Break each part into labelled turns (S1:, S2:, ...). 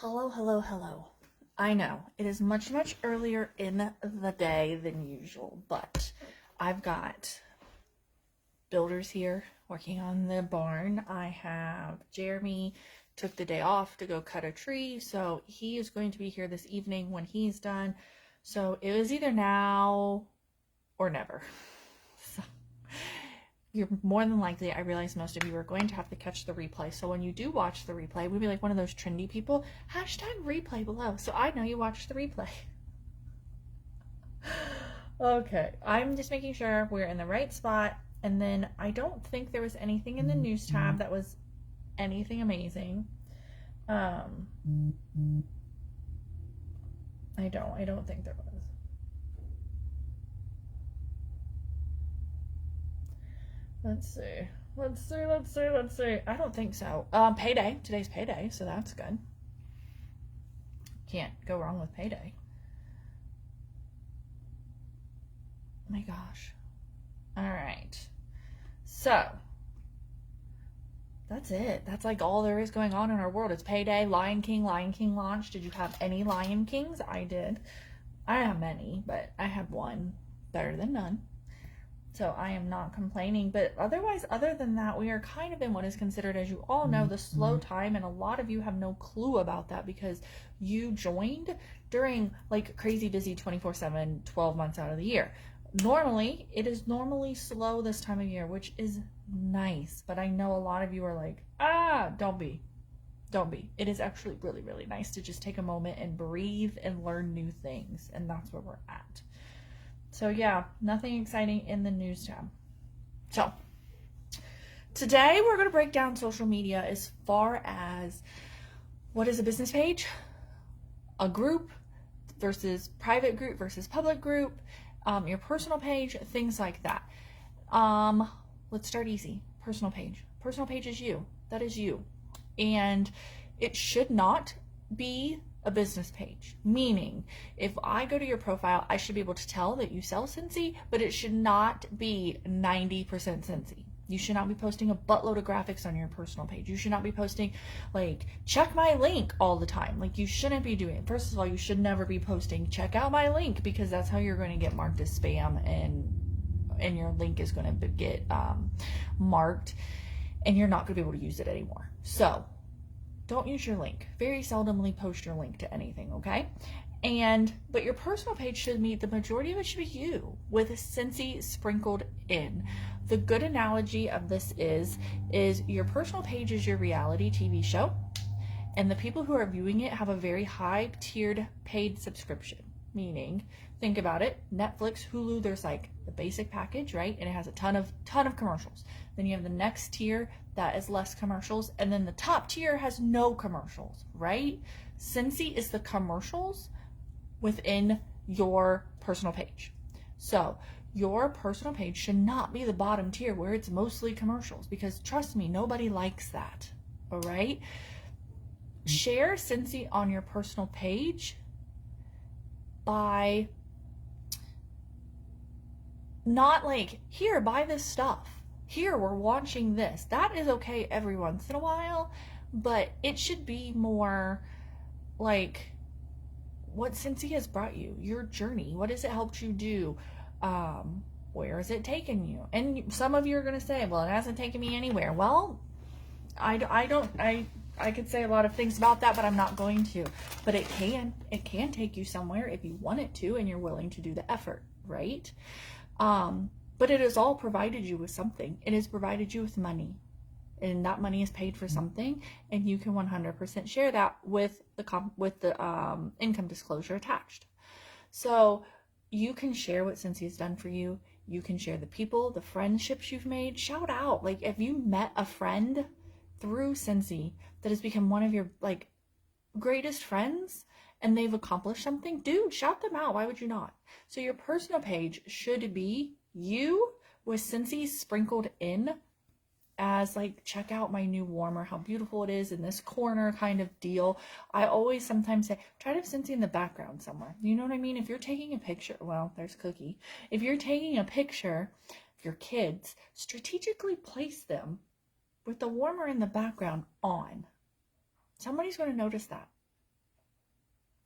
S1: Hello, hello, hello. I know it is much, much earlier in the day than usual, but I've got builders here working on the barn. I have Jeremy took the day off to go cut a tree, so he is going to be here this evening when he's done. So it was either now or never. So you're more than likely, I realize most of you are going to have to catch the replay. So when you do watch the replay, we'll be like one of those trendy people, hashtag replay below. So I know you watched the replay. Okay, I'm just making sure we're in the right spot. And then I don't think there was anything in the news tab that was anything amazing. I don't think there was. Let's see. I don't think so. Payday. Today's payday, so that's good. Can't go wrong with payday. Oh my gosh. All right. So, that's it. That's like all there is going on in our world. It's payday, Lion King launched. Did you have any Lion Kings? I did. I have many, but I had one. Better than none. So I am not complaining, but otherwise, other than that, we are kind of in what is considered, as you all know, the slow time, and a lot of you have no clue about that because you joined during like crazy busy 24/7, 12 months out of the year. Normally, it is normally slow this time of year, which is nice, but I know a lot of you are like, don't be. Don't be. It is actually really, really nice to just take a moment and breathe and learn new things, and that's where we're at. So yeah, nothing exciting in the news tab. So today we're going to break down social media as far as what is a business page, a group versus private group versus public group, your personal page, things like that. Let's start easy. Personal page. Personal page is you. That is you. And it should not be a business page, meaning if I go to your profile, I should be able to tell that you sell Scentsy, but it should not be 90% Scentsy. You should not be posting a buttload of graphics on your personal page. You should not be posting like check my link all the time. Like you shouldn't be doing it. First of all, you should never be posting check out my link because that's how you're going to get marked as spam and your link is going to get marked and you're not going to be able to use it anymore. So don't use your link. Very seldomly post your link to anything, okay? But your personal page should be, the majority of it should be you with Scentsy sprinkled in. The good analogy of this is your personal page is your reality TV show, and the people who are viewing it have a very high tiered paid subscription. Meaning, think about it, Netflix, Hulu, there's like the basic package, right? And it has a ton of commercials. Then you have the next tier that is less commercials, and then the top tier has no commercials, right? Scentsy is the commercials within your personal page. So your personal page should not be the bottom tier where it's mostly commercials, because trust me, nobody likes that, all right? Share Scentsy on your personal page by not like, here, buy this stuff. Here, we're watching this. That is okay every once in a while, but it should be more like what Scentsy has brought you, your journey. What has it helped you do? Where has it taken you? And some of you are going to say, well, it hasn't taken me anywhere. Well, I could say a lot of things about that, but I'm not going to. But it can take you somewhere if you want it to and you're willing to do the effort, right? But it has all provided you with something. It has provided you with money. And that money is paid for something, and you can 100% share that with the income disclosure attached. So you can share what Scentsy has done for you. You can share the people, the friendships you've made. Shout out. Like if you met a friend through Scentsy that has become one of your like greatest friends and they've accomplished something, dude, shout them out. Why would you not? So your personal page should be you with Scentsy sprinkled in as like, check out my new warmer, how beautiful it is in this corner kind of deal. I always sometimes say, try to have Scentsy in the background somewhere. You know what I mean? If you're taking a picture, well, there's Cookie. If you're taking a picture of your kids, strategically place them with the warmer in the background on. Somebody's going to notice that.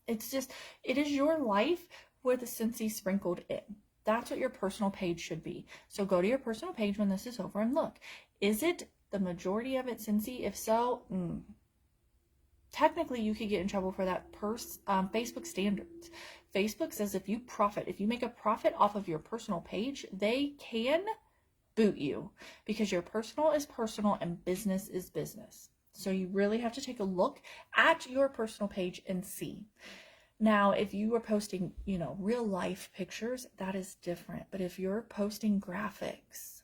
S1: It's just, it is your life with Scentsy sprinkled in. That's what your personal page should be. So go to your personal page when this is over and look. Is it the majority of it Scentsy? If so, technically you could get in trouble for that per Facebook standards. Facebook says if you make a profit off of your personal page, they can boot you, because your personal is personal and business is business. So you really have to take a look at your personal page and see. Now, if you are posting, real life pictures, that is different. But if you're posting graphics,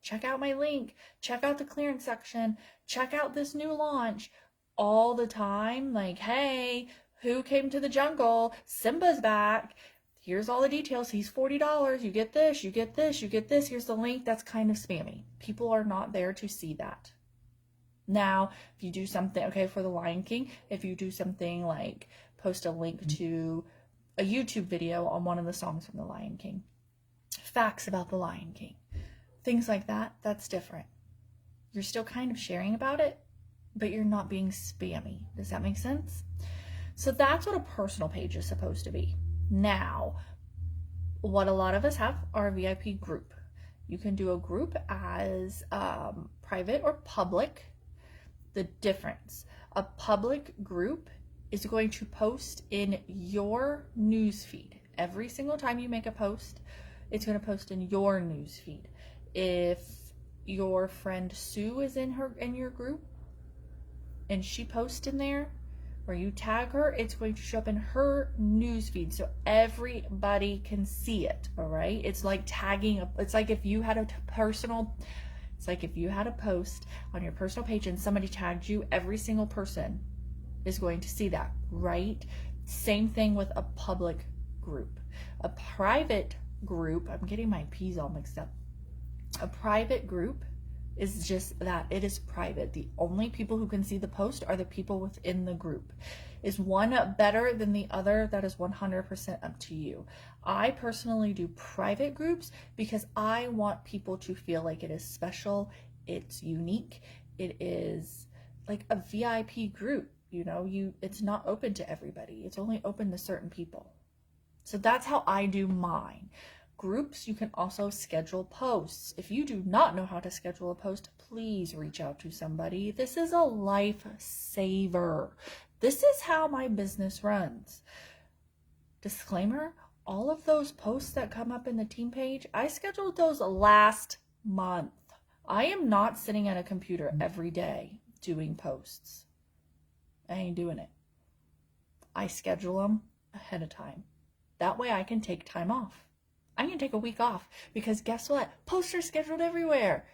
S1: check out my link, check out the clearance section, check out this new launch all the time. Like, hey, who came to the jungle? Simba's back. Here's all the details. He's $40. You get this, you get this, you get this. Here's the link. That's kind of spammy. People are not there to see that. Now, if you do something, okay, for the Lion King, if you do something like post a link to a YouTube video on one of the songs from the Lion King, facts about the Lion King, things like that, that's different. You're still kind of sharing about it, but you're not being spammy. Does that make sense? So that's what a personal page is supposed to be. Now, what a lot of us have are a VIP group. You can do a group as private or public. The difference, a public group is going to post in your news feed. Every single time you make a post, it's going to post in your news feed. If your friend Sue is in your group and she posts in there, or you tag her, it's going to show up in her news feed so everybody can see it. All right, it's like tagging. It's like if you had a post on your personal page and somebody tagged you, every single person is going to see that, right? Same thing with a public group. A private group, I'm getting my P's all mixed up. A private group is just that. It is private. The only people who can see the post are the people within the group. Is one better than the other? That is 100% up to you. I personally do private groups because I want people to feel like it is special, it's unique, it is like a VIP group. It's not open to everybody. It's only open to certain people. So that's how I do mine. Groups, you can also schedule posts. If you do not know how to schedule a post, please reach out to somebody. This is a lifesaver. This is how my business runs. Disclaimer, all of those posts that come up in the team page, I scheduled those last month. I am not sitting at a computer every day doing posts. I ain't doing it. I schedule them ahead of time. That way I can take time off. I can take a week off because guess what? Posts are scheduled everywhere.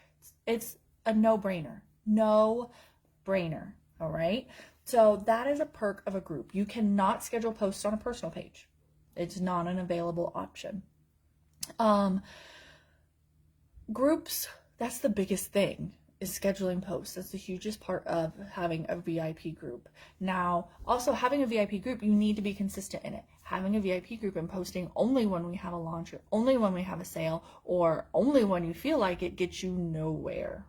S1: It's a no-brainer. No-brainer. All right? So that is a perk of a group. You cannot schedule posts on a personal page. It's not an available option. Groups, that's the biggest thing, is scheduling posts. That's the hugest part of having a VIP group. Now, also having a VIP group, you need to be consistent in it. Having a VIP group and posting only when we have a launch, or only when we have a sale, or only when you feel like it, gets you nowhere.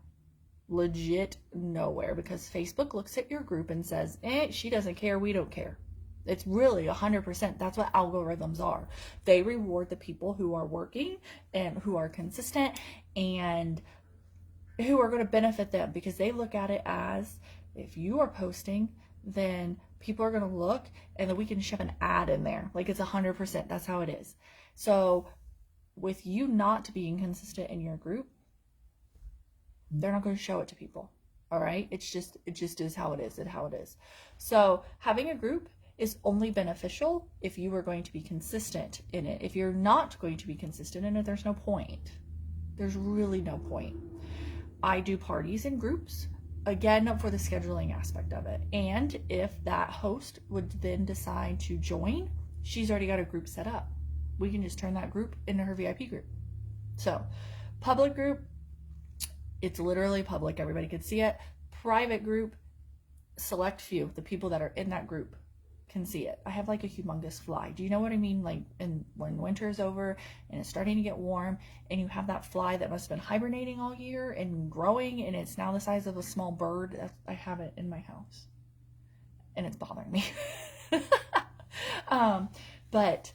S1: Legit nowhere, because Facebook looks at your group and says, she doesn't care, we don't care. It's really 100%. That's what algorithms are. They reward the people who are working and who are consistent and who are going to benefit them, because they look at it as, if you are posting, then people are going to look and then we can shove an ad in there. Like, it's 100%. That's how it is. So with you not being consistent in your group, they're not going to show it to people. All right. It just is how it is and how it is. So having a group is only beneficial if you are going to be consistent in it. If you're not going to be consistent in it, there's no point. There's really no point. I do parties in groups, again, for the scheduling aspect of it. And if that host would then decide to join, she's already got a group set up. We can just turn that group into her VIP group. So public group, it's literally public. Everybody can see it. Private group, select few. The people that are in that group can see it. I have like a humongous fly. Do you know what I mean? Like when winter is over and it's starting to get warm and you have that fly that must have been hibernating all year and growing and it's now the size of a small bird. I have it in my house and it's bothering me. But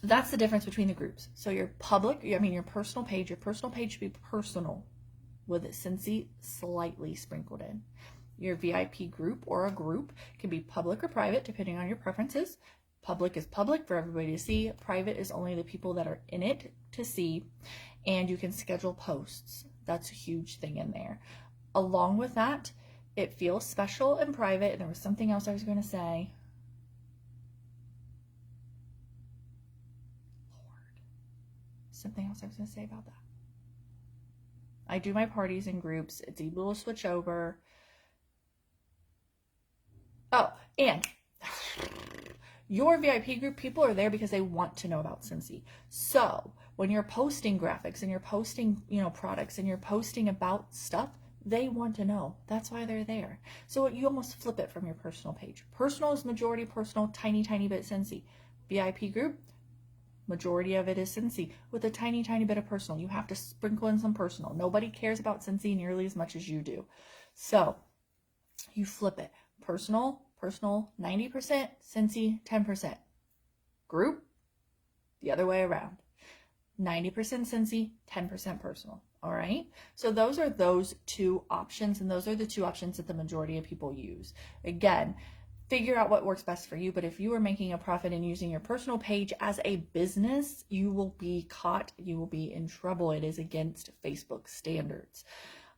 S1: that's the difference between the groups. So your personal page should be personal with Scentsy slightly sprinkled in. Your VIP group or a group can be public or private depending on your preferences. Public is public for everybody to see. Private is only the people that are in it to see. And you can schedule posts. That's a huge thing in there. Along with that, it feels special and private. And there was something else I was going to say. Something else I was going to say about that. I do my parties in groups. It's able to switch over. Oh, and your VIP group, people are there because they want to know about Scentsy. So when you're posting graphics and you're posting, products and you're posting about stuff, they want to know. That's why they're there. So you almost flip it from your personal page. Personal is majority personal, tiny, tiny bit Scentsy. VIP group, majority of it is Scentsy with a tiny, tiny bit of personal. You have to sprinkle in some personal. Nobody cares about Scentsy nearly as much as you do. So you flip it. Personal, 90%, Scentsy, 10%. Group, the other way around. 90% Scentsy, 10% personal. All right. So those are those two options. And those are the two options that the majority of people use. Again, figure out what works best for you. But if you are making a profit and using your personal page as a business, you will be caught. You will be in trouble. It is against Facebook standards.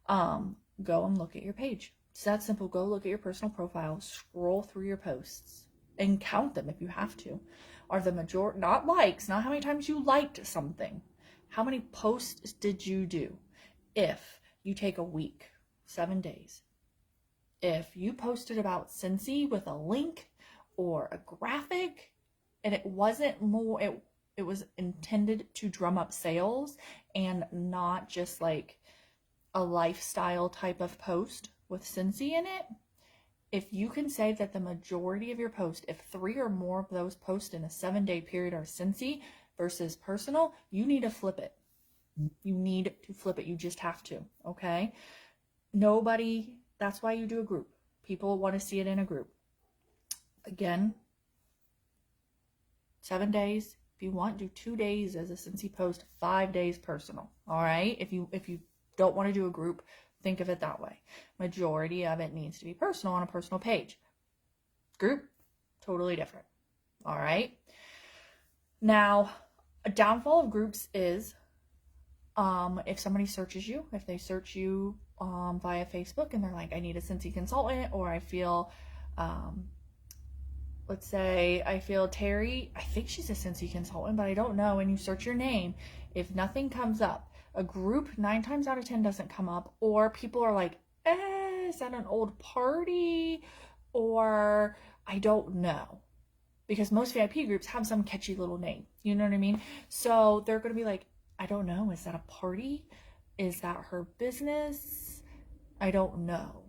S1: Go and look at your page. It's that simple. Go look at your personal profile, scroll through your posts and count them if you have to. Are the majority, not likes, not how many times you liked something. How many posts did you do? If you take a week, 7 days, if you posted about Scentsy with a link or a graphic and it wasn't more, it was intended to drum up sales and not just like a lifestyle type of post with Scentsy in it, if you can say that the majority of your posts, if 3 or more of those posts in a 7-day period are Scentsy versus personal, you need to flip it. You need to flip it. You just have to, okay? That's why you do a group. People want to see it in a group. Again, 7 days. If you want, do 2 days as a Scentsy post, 5 days personal, all right? If you don't want to do a group, think of it that way. Majority of it needs to be personal on a personal page. Group, totally different. All right. Now, a downfall of groups is if somebody searches you, if they search you via Facebook and they're like, I need a Scentsy consultant, or I feel, let's say I feel Terry, I think she's a Scentsy consultant, but I don't know. And you search your name, if nothing comes up, a group 9 times out of 10 doesn't come up, or people are like, is that an old party? Or I don't know. Because most VIP groups have some catchy little name. You know what I mean? So they're going to be like, I don't know. Is that a party? Is that her business? I don't know.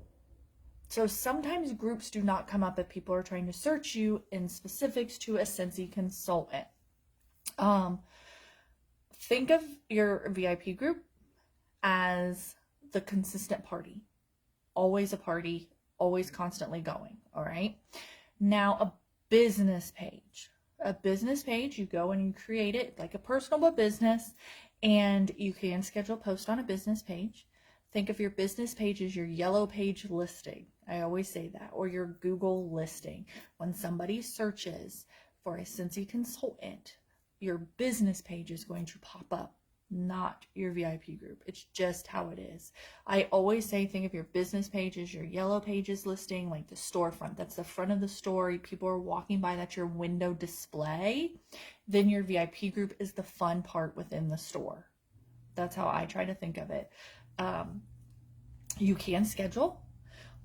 S1: So sometimes groups do not come up if people are trying to search you in specifics to a Scentsy consultant. Think of your VIP group as the consistent party. Always a party, always constantly going, all right? Now, a business page. A business page, you go and you create it like a personal but business, and you can schedule posts on a business page. Think of your business page as your yellow page listing. I always say that. Or your Google listing. When somebody searches for a Scentsy consultant, your business page is going to pop up, not your VIP group. It's just how it is. I always say, think of your business page as your yellow pages listing, like the storefront. That's the front of the store. People are walking by. That's your window display. Then your VIP group is the fun part within the store. That's how I try to think of it. You can schedule.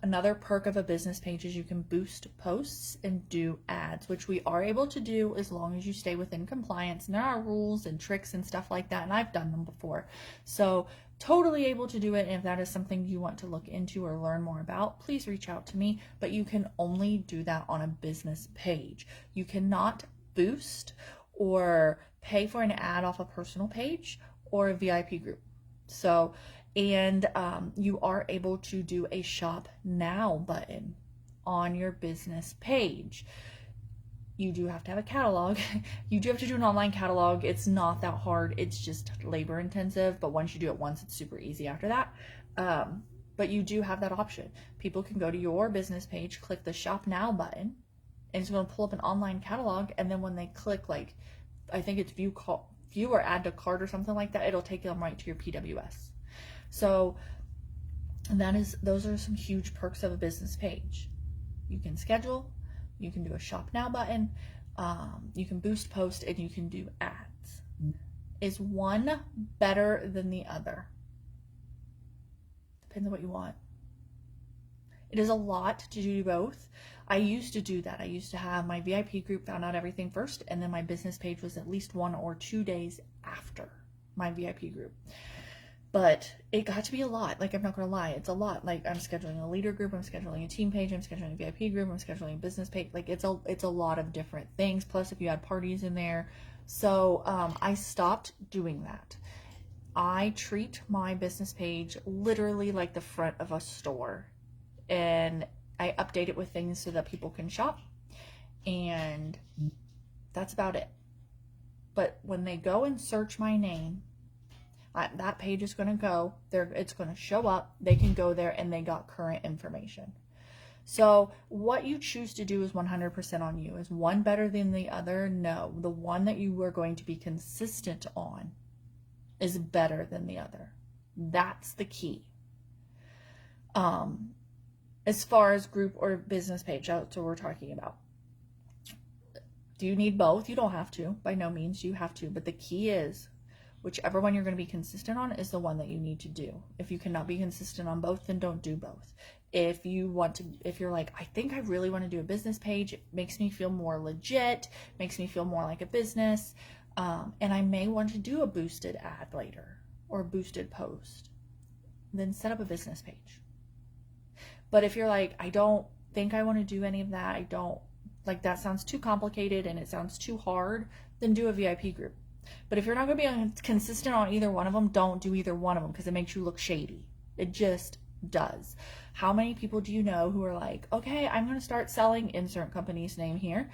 S1: Another perk of a business page is you can boost posts and do ads, which we are able to do as long as you stay within compliance. And there are rules and tricks and stuff like that, and I've done them before. So totally able to do it. And if that is something you want to look into or learn more about, please reach out to me. But you can only do that on a business page. You cannot boost or pay for an ad off a personal page or a VIP group. So, and you are able to do a shop now button on your business page. You do have to have a catalog. You do have to do an online catalog. It's not that hard. It's just labor intensive. But once you do it once, it's super easy after that. But you do have that option. People can go to your business page, click the Shop Now button, and it's going to pull up an online catalog. And then when they click, like, I think it's view or add to cart or something like that, it'll take them right to your PWS. So those are some huge perks of a business page. You can schedule, you can do a Shop Now button, you can boost post, and you can do ads. Is one better than the other? Depends on what you want. It is a lot to do both. I used to do that. I used to have my VIP group found out everything first, and then my business page was at least 1 or 2 days after my VIP group. But it got to be a lot. Like, I'm not going to lie. It's a lot. Like, I'm scheduling a leader group. I'm scheduling a team page. I'm scheduling a VIP group. I'm scheduling a business page. Like, it's a lot of different things. Plus, if you add parties in there. So, I stopped doing that. I treat my business page literally like the front of a store. And I update it with things so that people can shop. And that's about it. But when they go and search my name, that page is going to go there. It's going to show up. They can go there and they got current information. So what you choose to do is 100% on you. Is one better than the other? No. The one that you are going to be consistent on is better than the other. That's the key. As far as group or business page, that's what we're talking about. Do you need both? You don't have to. By no means you have to. But the key is, whichever one you're going to be consistent on is the one that you need to do. If you cannot be consistent on both, then don't do both. If you're like, I think I really want to do a business page, it makes me feel more legit, makes me feel more like a business, and I may want to do a boosted ad later or a boosted post, then set up a business page. But if you're like, I don't think I want to do any of that, I don't, like, that sounds too complicated and it sounds too hard, then do a VIP group. But if you're not going to be consistent on either one of them, don't do either one of them because it makes you look shady. It just does. How many people do you know who are like, okay, I'm going to start selling, insert company's name here,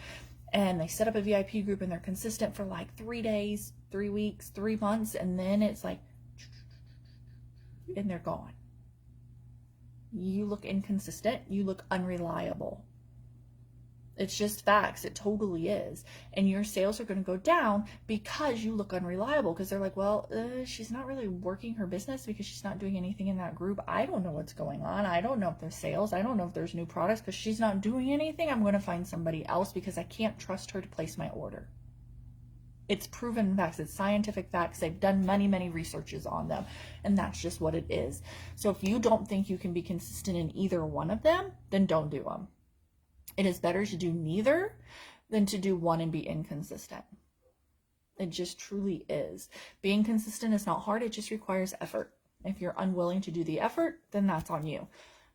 S1: and they set up a VIP group and they're consistent for like 3 days, 3 weeks, 3 months, and then it's like, and they're gone. You look inconsistent. You look unreliable. It's just facts. It totally is. And your sales are going to go down because you look unreliable. Because they're like, well, she's not really working her business because she's not doing anything in that group. I don't know what's going on. I don't know if there's sales. I don't know if there's new products because she's not doing anything. I'm going to find somebody else because I can't trust her to place my order. It's proven facts. It's scientific facts. They've done many, many researches on them. And that's just what it is. So if you don't think you can be consistent in either one of them, then don't do them. It is better to do neither than to do one and be inconsistent. It just truly is. Being consistent is not hard. It just requires effort. If you're unwilling to do the effort, then that's on you.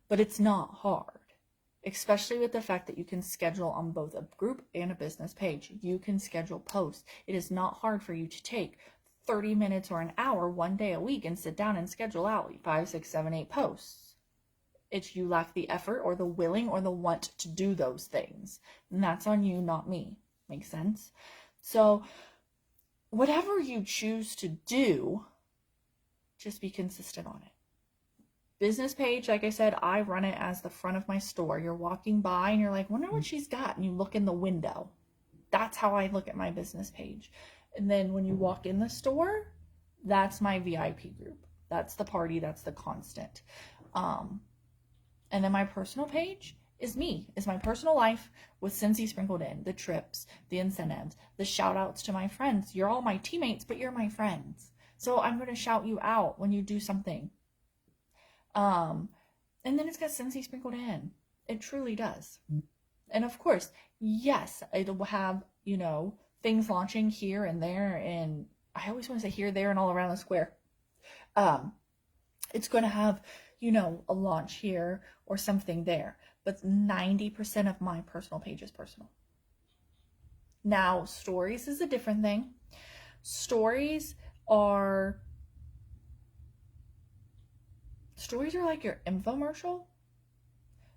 S1: But it's not hard, especially with the fact that you can schedule on both a group and a business page. You can schedule posts. It is not hard for you to take 30 minutes or an hour, 1 day a week, and sit down and schedule out 5, 6, 7, 8 posts. It's you lack the effort or the willing or the want to do those things. And that's on you, not me. Makes sense? So whatever you choose to do, just be consistent on it. Business page, like I said, I run it as the front of my store. You're walking by and you're like, wonder what she's got. And you look in the window. That's how I look at my business page. And then when you walk in the store, that's my VIP group. That's the party. That's the constant. And then my personal page is me, is my personal life with Scentsy sprinkled in, the trips, the incentives, the shout outs to my friends. You're all my teammates, but you're my friends. So I'm going to shout you out when you do something. And then it's got Scentsy sprinkled in. It truly does. And of course, yes, it will have, things launching here and there. And I always want to say here, there, and all around the square. It's going to have, a launch here or something there. But 90% of my personal page is personal. Now, stories is a different thing. Stories are like your infomercial,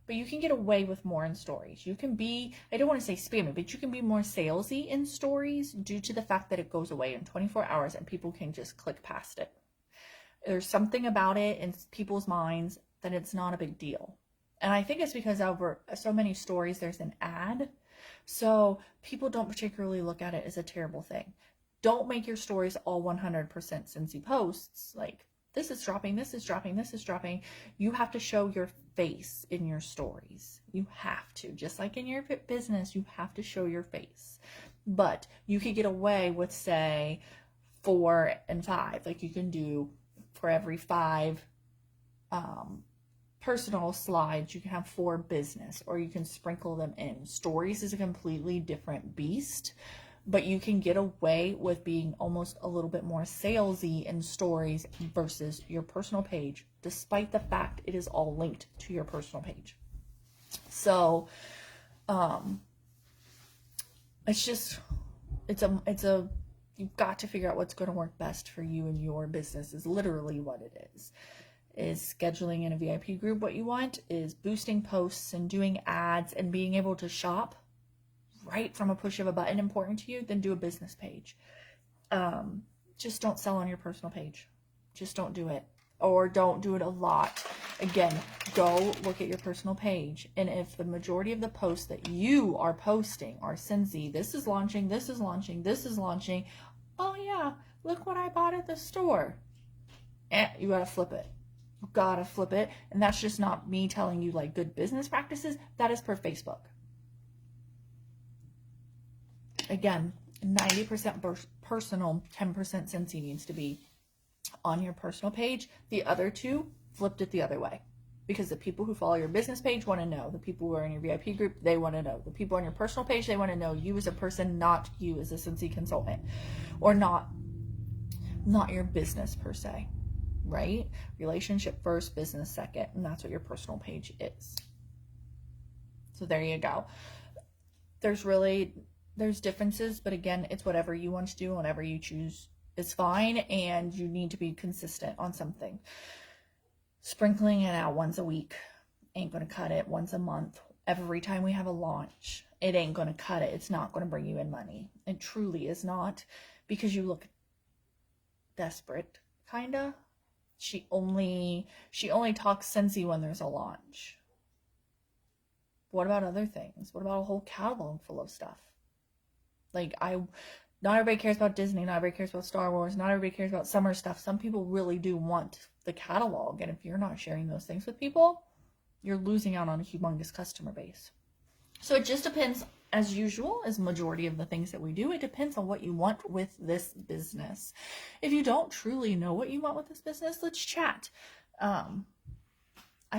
S1: but you can get away with more in stories. You can be, I don't want to say spammy, but you can be more salesy in stories due to the fact that it goes away in 24 hours and people can just click past it. There's something about it in people's minds that it's not a big deal. And I think it's because over so many stories, there's an ad. So people don't particularly look at it as a terrible thing. Don't make your stories all 100% Scentsy posts. Like, this is dropping, this is dropping, this is dropping. You have to show your face in your stories. You have to. Just like in your business, you have to show your face. But you could get away with, say, 4 and 5. Like, you can do for every 5 personal slides, you can have 4 business, or you can sprinkle them in. Stories is a completely different beast, but you can get away with being almost a little bit more salesy in stories versus your personal page, despite the fact it is all linked to your personal page. So, you've got to figure out what's going to work best for you and your business is literally what it is. Is scheduling in a VIP group what you want? Is boosting posts and doing ads and being able to shop right from a push of a button important to you? Then do a business page. Just don't sell on your personal page. Just don't do it. Or don't do it a lot. Again, go look at your personal page. And if the majority of the posts that you are posting are Scentsy, this is launching, this is launching, this is launching. Oh yeah, look what I bought at the store. You gotta flip it. You gotta flip it. And that's just not me telling you like good business practices. That is per Facebook. Again, 90% personal, 10% Scentsy needs to be on your personal page. The other 2, flipped it the other way. Because the people who follow your business page want to know. The people who are in your VIP group, they want to know. The people on your personal page, they want to know you as a person, not you as a Scentsy consultant. Or not your business per se. Right? Relationship first, business second. And that's what your personal page is. So there you go. There's differences, but again, it's whatever you want to do, whatever you choose is fine, and you need to be consistent on something. Sprinkling it out once a week ain't going to cut it. Once a month, every time we have a launch, it ain't going to cut it. It's not going to bring you in money. It truly is not, because you look desperate, kinda. She only talks Scentsy when there's a launch. What about other things? What about a whole catalog full of stuff? Like, not everybody cares about Disney, not everybody cares about Star Wars, not everybody cares about summer stuff. Some people really do want the catalog, and if you're not sharing those things with people, you're losing out on a humongous customer base. So it just depends, as usual, as majority of the things that we do, it depends on what you want with this business. If you don't truly know what you want with this business, let's chat. I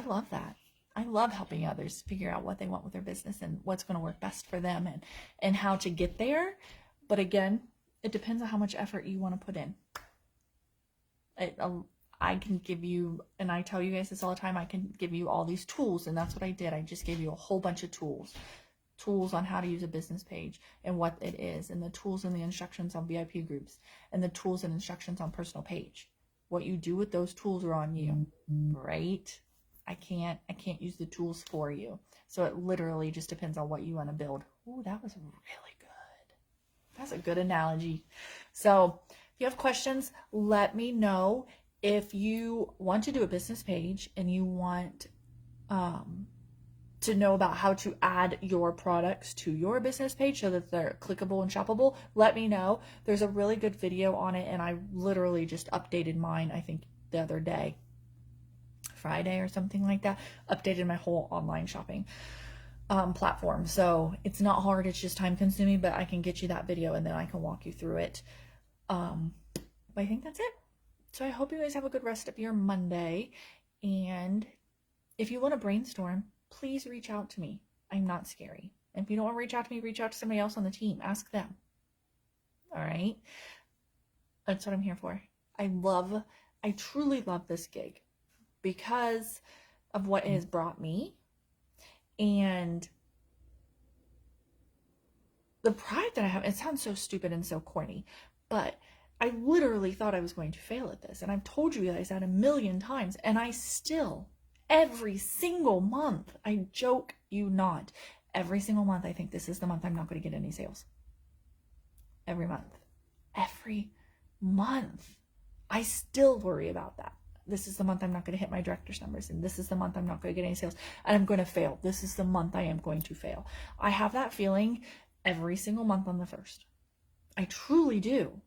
S1: love that. I love helping others figure out what they want with their business and what's going to work best for them and how to get there. But again, it depends on how much effort you want to put in. I can give you, and I tell you guys this all the time, I can give you all these tools, and that's what I did. I just gave you a whole bunch of tools on how to use a business page and what it is, and the tools and the instructions on VIP groups, and the tools and instructions on personal page. What you do with those tools are on you, right? I can't use the tools for you. So it literally just depends on what you want to build. Ooh, that was really good. That's a good analogy. So if you have questions, let me know. If you want to do a business page and you want to know about how to add your products to your business page so that they're clickable and shoppable, let me know. There's a really good video on it, and I literally just updated mine, I think, the other day. Friday or something like that, updated my whole online shopping platform. So it's not hard, it's just time consuming, but I can get you that video and then I can walk you through it. But I think that's it. So I hope you guys have a good rest of your Monday, and if you want to brainstorm, please reach out to me. I'm not scary. And if you don't want to reach out to me, reach out to somebody else on the team. Ask them. All right? That's what I'm here for. I truly love this gig because of what it has brought me and the pride that I have. It sounds so stupid and so corny, but I literally thought I was going to fail at this. And I've told you guys that a million times, and I still Every single month, I joke you not, every single month I think this is the month I'm not going to get any sales. Every month. Every month. I still worry about that. This is the month I'm not going to hit my director's numbers, and this is the month I'm not going to get any sales, and I'm going to fail. This is the month I am going to fail. I have that feeling every single month on the 1st. I truly do.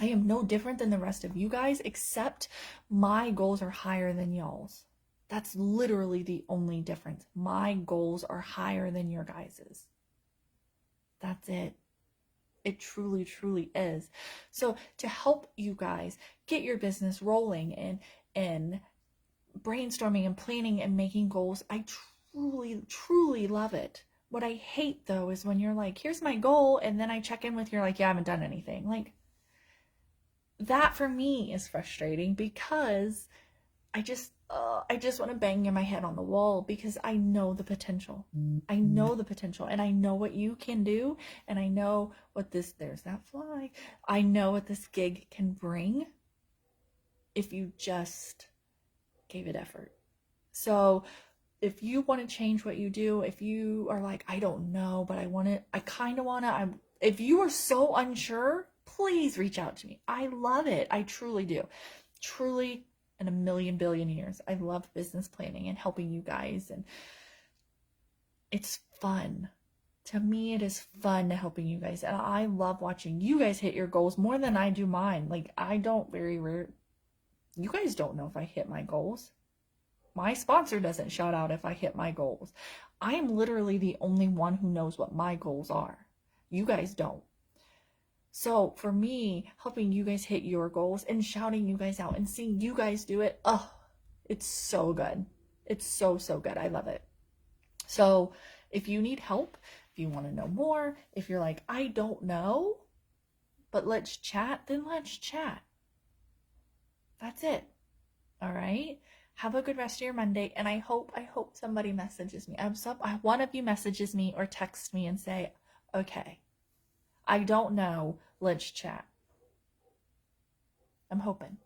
S1: I am no different than the rest of you guys, except my goals are higher than y'all's. That's literally the only difference. My goals are higher than your guys's. That's it. It truly, truly is. So to help you guys get your business rolling and brainstorming and planning and making goals, I truly, truly love it. What I hate though is when you're like, here's my goal, and then I check in with you, like, yeah, I haven't done anything. Like, that for me is frustrating, because I just want to bang my head on the wall, because I know the potential. I know the potential, and I know what you can do, and I know what there's that fly. I know what this gig can bring if you just gave it effort. So if you want to change what you do, if you are like, I don't know, but I kind of want to, if you are so unsure, please reach out to me. I love it. I truly do. Truly, in a million billion years, I love business planning and helping you guys, and it's fun. To me, it is fun helping you guys, and I love watching you guys hit your goals more than I do mine. Like, I don't you guys don't know if I hit my goals. My sponsor doesn't shout out if I hit my goals. I am literally the only one who knows what my goals are. You guys don't. So for me, helping you guys hit your goals and shouting you guys out and seeing you guys do it, oh, it's so good. It's so, so good. I love it. So if you need help, if you want to know more, if you're like, I don't know, but let's chat, then let's chat. That's it. All right. Have a good rest of your Monday, and I hope somebody messages me. One of you messages me or texts me and say, okay, I don't know, let's chat. I'm hoping.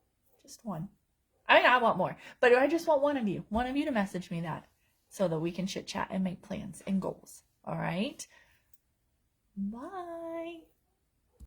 S1: Just one. I want more, but I just want one of you to message me that, so that we can chit chat and make plans and goals. All right? Bye.